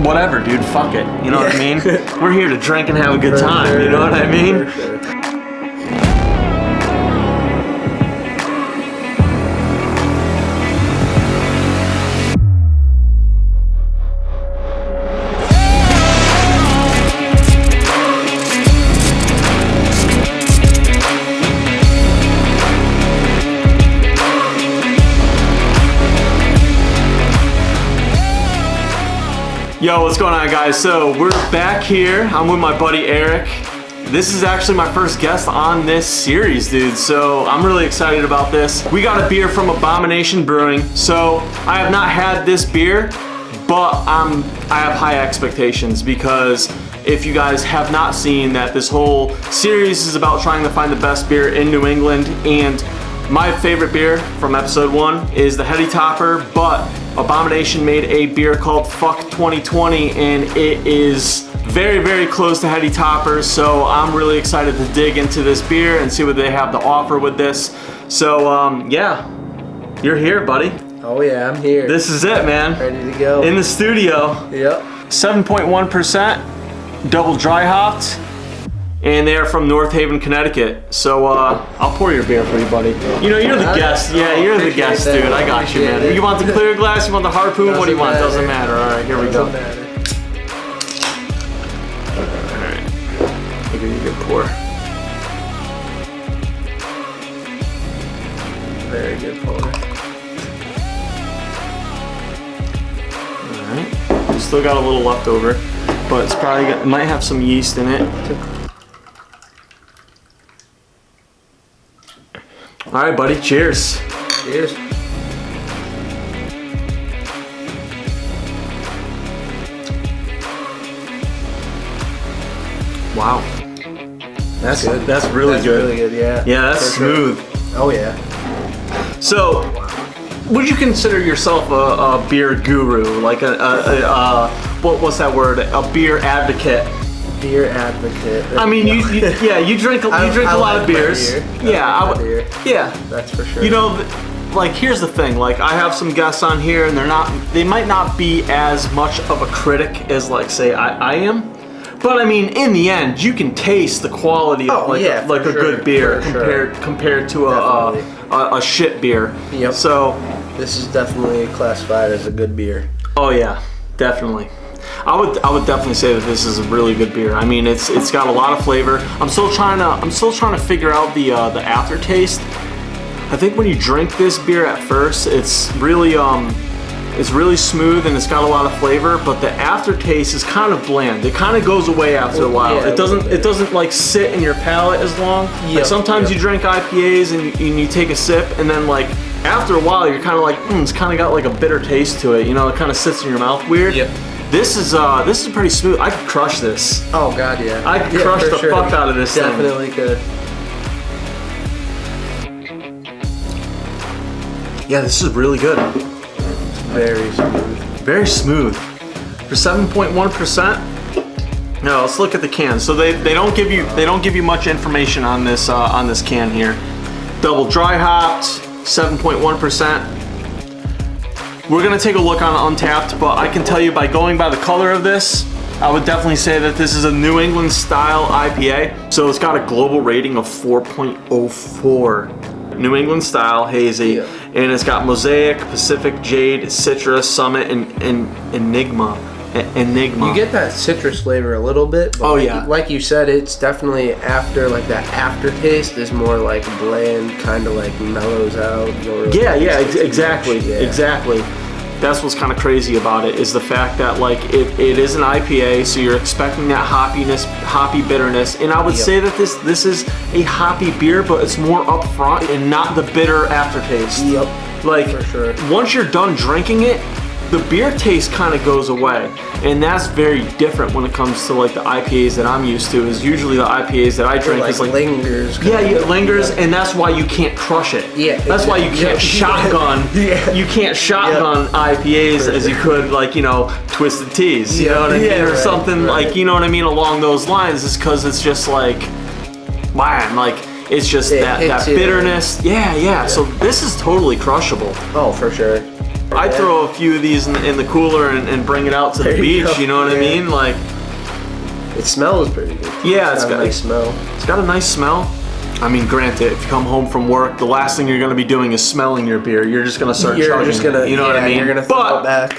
whatever, dude, fuck it. You know what I mean? We're here to drink and have a good time, you know what I mean? For sure. Yo, what's going on, guys? So we're back here. I'm with my buddy Erik. This is actually my first guest on this series, dude. So I'm really excited about this. We got a beer from Abomination Brewing. So I have not had this beer, but I have high expectations because if you guys have not seen that, this whole series is about trying to find the best beer in New England, and my favorite beer from episode 1 is the Heady Topper, but Abomination made a beer called Fuck 2020, and it is very, very close to Heady Topper, so I'm really excited to dig into this beer and see what they have to offer with this. So, yeah, you're here, buddy. Oh yeah, I'm here. This is it, man. Ready to go. In the studio. Yep. 7.1%, double dry hopped, and they are from North Haven, Connecticut. So I'll pour your beer for you, buddy. You know, you're the guest. Yeah, you're the guest, dude. I got you, man. You want the clear glass? You want the harpoon? What do you want? Doesn't matter. All right, here we go. All right. I'll give you a good pour. Very good pour. All right. Still got a little left over, but it's probably it might have some yeast in it. All right, buddy. Cheers. Cheers. Wow. That's good. That's really good. Really good. Yeah. Yeah, that's smooth. Sure. Oh yeah. So, would you consider yourself a beer guru, like what's that word? A beer advocate? Beer advocate. I mean, you drink a lot of beers. Beer. Yeah, that's for sure. You know, like here's the thing. Like I have some guests on here, and they might not be as much of a critic as like say I am. But I mean, in the end, you can taste the quality of a good beer compared to a shit beer. Yep. So this is definitely classified as a good beer. Oh yeah, definitely. I would definitely say that this is a really good beer. I mean, it's got a lot of flavor. I'm still trying to figure out the aftertaste. I think when you drink this beer at first, it's really smooth and it's got a lot of flavor, but the aftertaste is kind of bland. It kind of goes away after a while. Yeah, it doesn't like sit in your palate as long. Yep, like sometimes you drink IPAs and you take a sip, and then like after a while you're kind of like, it's kind of got like a bitter taste to it. You know, it kind of sits in your mouth weird. Yep. This is pretty smooth. I could crush this. Oh god, yeah. I could crush the fuck out of this thing. Definitely could. Yeah, this is really good. Very smooth. Very smooth. For 7.1%. No, let's look at the can. So they don't give you much information on this can here. Double dry hopped, 7.1%. We're gonna take a look on Untapped, but I can tell you by going by the color of this, I would definitely say that this is a New England Style IPA. So it's got a global rating of 4.04. New England Style Hazy, and it's got Mosaic, Pacific, Jade, Citrus, Summit, and Enigma. You get that citrus flavor a little bit, but like you said, it's definitely after, like that aftertaste is more like bland, kind of like mellows out. Exactly. That's what's kind of crazy about it, is the fact that like it is an IPA, so you're expecting that hoppy bitterness, and I would say that this is a hoppy beer, but it's more upfront and not the bitter aftertaste. Yep. Like for sure. Once you're done drinking it, the beer taste kind of goes away, and that's very different when it comes to like the IPAs that I'm used to. Is usually the IPAs that I drink is like lingers. It lingers, and that's why you can't crush it. Yeah, that's why you can't shotgun. You can't shotgun IPAs as you could like Twisted Teas. You know what I mean, or something like you know what I mean along those lines. Is because it's just like, man, like it's just that bitterness. Yeah. So this is totally crushable. Oh, for sure. I'd throw a few of these in the cooler and bring it out to the beach. You know what I mean? Like, it smells pretty good. Yeah, it's got a nice smell. It's got a nice smell. I mean, granted, if you come home from work, the last thing you're going to be doing is smelling your beer. You're just going to start chugging it. You know what I mean? You're going to throw it back.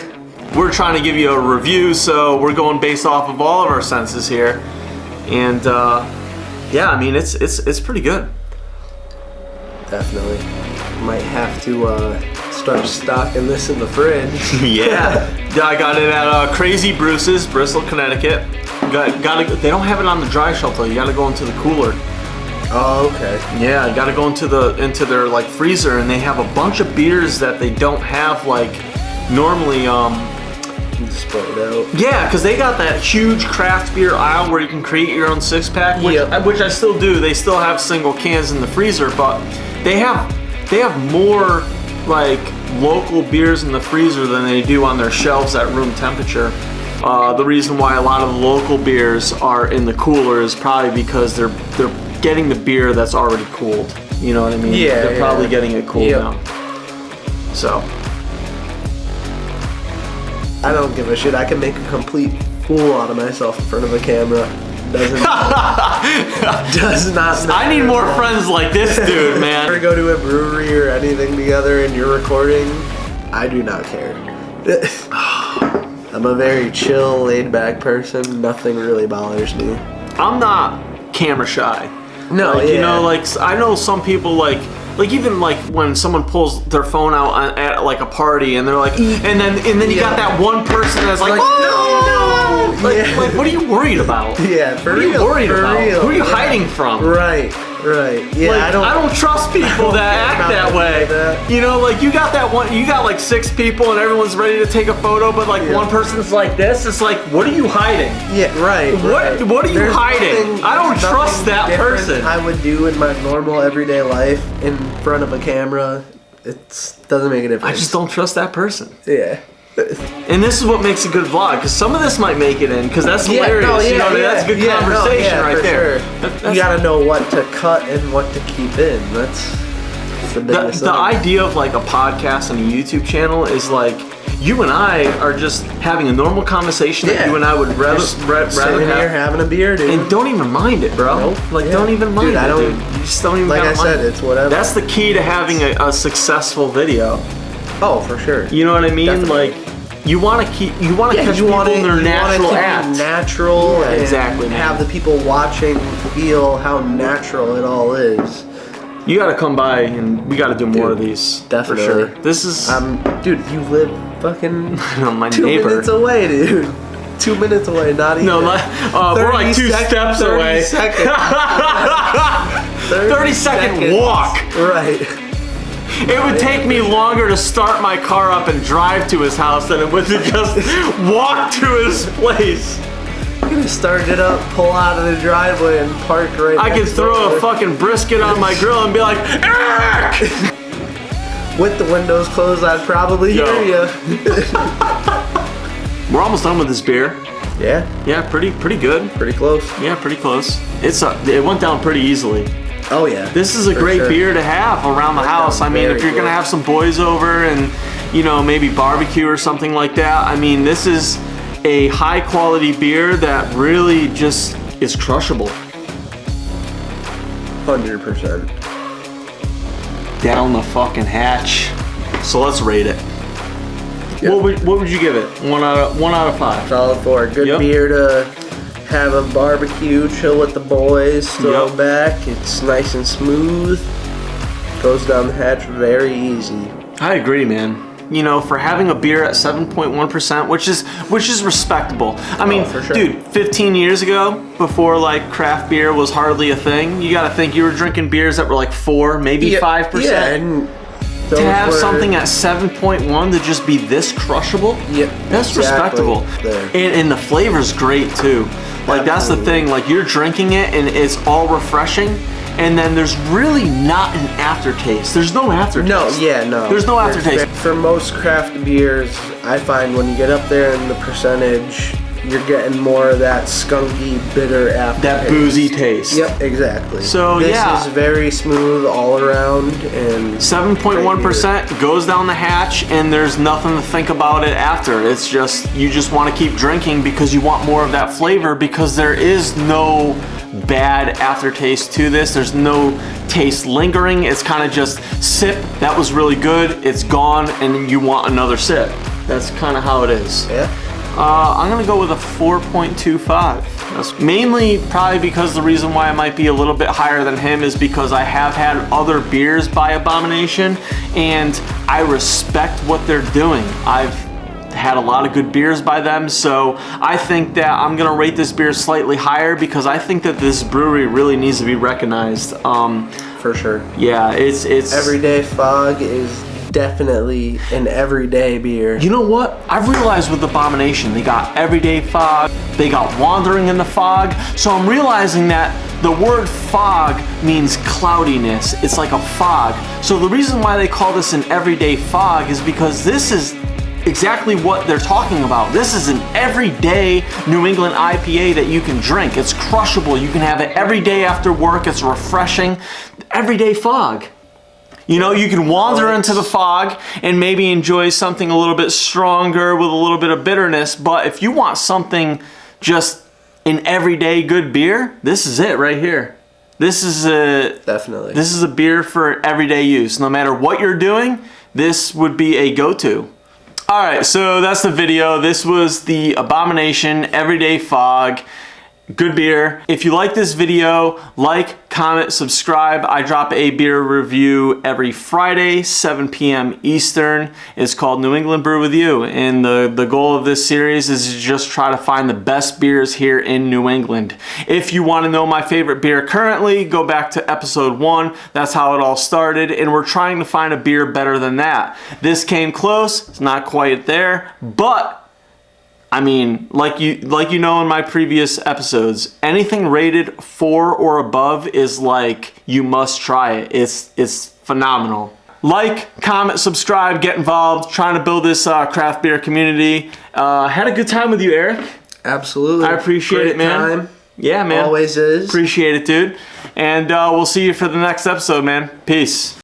We're trying to give you a review, so we're going based off of all of our senses here. And yeah, I mean, it's pretty good. Definitely. Might have to start stocking this in the fridge. Yeah. I got it at Crazy Bruce's, Bristol, Connecticut. They don't have it on the dry shelf though. You got to go into the cooler. Oh, okay. Yeah, you got to go into their like freezer, and they have a bunch of beers that they don't have like normally. Split it out. Yeah, because they got that huge craft beer aisle where you can create your own 6-pack, which I still do. They still have single cans in the freezer, but they have more like local beers in the freezer than they do on their shelves at room temperature. The reason why a lot of the local beers are in the cooler is probably because they're getting the beer that's already cooled. You know what I mean? Yeah. They're probably getting it cooled down. So. I don't give a shit. I can make a complete fool out of myself in front of a camera. Does not matter. I need more friends like this dude, man. If we go to a brewery or anything together and you're recording, I do not care. I'm a very chill, laid-back person. Nothing really bothers me. I'm not camera shy. No, like, you know, like I know some people like even like when someone pulls their phone out at like a party and they're like, and then you got that one person that's like, oh no, like what are you worried about? Yeah, for real. What are you worried about? Who are you hiding from? Right. Yeah, like, I don't trust people that act that way. You know, like you got like 6 people and everyone's ready to take a photo, but like one person's like this. It's like, what are you hiding? Yeah, right. What are you hiding? I don't trust that person. I would do in my normal everyday life in front of a camera. It doesn't make a difference. I just don't trust that person. Yeah. And this is what makes a good vlog, because some of this might make it in, because that's hilarious. That's good conversation right there. Sure. You gotta know what to cut and what to keep in. That's the biggest thing. The idea of like a podcast and a YouTube channel is like, you and I are just having a normal conversation that you and I would rather have. Here having a beer, dude. And don't even mind it, bro. Nope. Like, don't even mind it, dude. You just don't even like I said, mind it's whatever. That's the key to having a successful video. Oh, for sure. You know what I mean? Definitely. Like, you want to catch people in their natural act. Natural, yeah, exactly. And have the people watching feel how natural it all is. You got to come by, and we got to do more of these. Definitely. For sure. This is, dude. You live fucking my 2 neighbor. minutes away, dude. 2 minutes away, not even. No, we're like 2 steps away. 30 30-second walk. Right. It would take me longer to start my car up and drive to his house than it would to just walk to his place. I'm gonna start it up, pull out of the driveway, and park right I could throw a fucking brisket on my grill and be like, Erik! With the windows closed, I'd probably hear you. We're almost done with this beer. Yeah. Yeah, pretty good. Pretty close. Yeah, pretty close. It went down pretty easily. Oh yeah. This is a great beer to have around the house. I mean, if you're gonna have some boys over and, you know, maybe barbecue or something like that, I mean, this is a high quality beer that really just is crushable. 100%. Down the fucking hatch. So let's rate it. Yep. What would you give it? 1 out of 5. Solid 4. Good beer to have a barbecue, chill with the boys, throw back. It's nice and smooth. Goes down the hatch very easy. I agree, man. You know, for having a beer at 7.1%, which is respectable. I mean, for sure. Dude, 15 years ago, before like craft beer was hardly a thing, you got to think you were drinking beers that were like 4, maybe 5%. Yeah, and to have something at 7.1 to just be this crushable, that's respectable. And the flavor's great too. Like that's the thing, like you're drinking it and it's all refreshing, and then there's really not an aftertaste. There's no aftertaste. No. There's no aftertaste. For most craft beers, I find when you get up there in the percentage, you're getting more of that skunky, bitter aftertaste. That boozy taste. Yep, exactly. So this yeah, is very smooth all around, and 7.1% goes down the hatch, and there's nothing to think about it after. It's just, you just want to keep drinking because you want more of that flavor, because there is no bad aftertaste to this. There's no taste lingering. It's kind of just sip, that was really good, it's gone, and you want another sip. That's kind of how it is. Yeah. I'm gonna go with a 4.25. That's mainly probably because the reason why I might be a little bit higher than him is because I have had other beers by Abomination, and I respect what they're doing. I've had a lot of good beers by them, so I think that I'm gonna rate this beer slightly higher because I think that this brewery really needs to be recognized. For sure. Yeah, it's Everyday Fog is definitely an everyday beer. You know what? I've realized with Abomination, they got Everyday Fog, they got Wandering in the Fog, so I'm realizing that the word fog means cloudiness. It's like a fog. So the reason why they call this an Everyday Fog is because this is exactly what they're talking about. This is an everyday New England IPA that you can drink. It's crushable. You can have it every day after work. It's refreshing. Everyday Fog. You know, you can wander into the fog and maybe enjoy something a little bit stronger with a little bit of bitterness, but if you want something just an everyday good beer, this is it right here. This is a beer for everyday use. No matter what you're doing, this would be a go-to. All right, so that's the video. This was the Abomination Everyday Fog. Good beer. If you like this video, like, comment, subscribe. I drop a beer review every Friday, 7 p.m. Eastern. It's called New England Brew with You, and the goal of this series is to just try to find the best beers here in New England. If you want to know my favorite beer currently, go back to episode 1. That's how it all started, and we're trying to find a beer better than that. This came close. It's not quite there, but I mean, like you know in my previous episodes, anything rated 4 or above is like, you must try it. It's phenomenal. Like, comment, subscribe, get involved, trying to build this craft beer community. Had a good time with you, Eric. Absolutely. I appreciate it, man. Time. Yeah, man. Always is. Appreciate it, dude. And we'll see you for the next episode, man. Peace.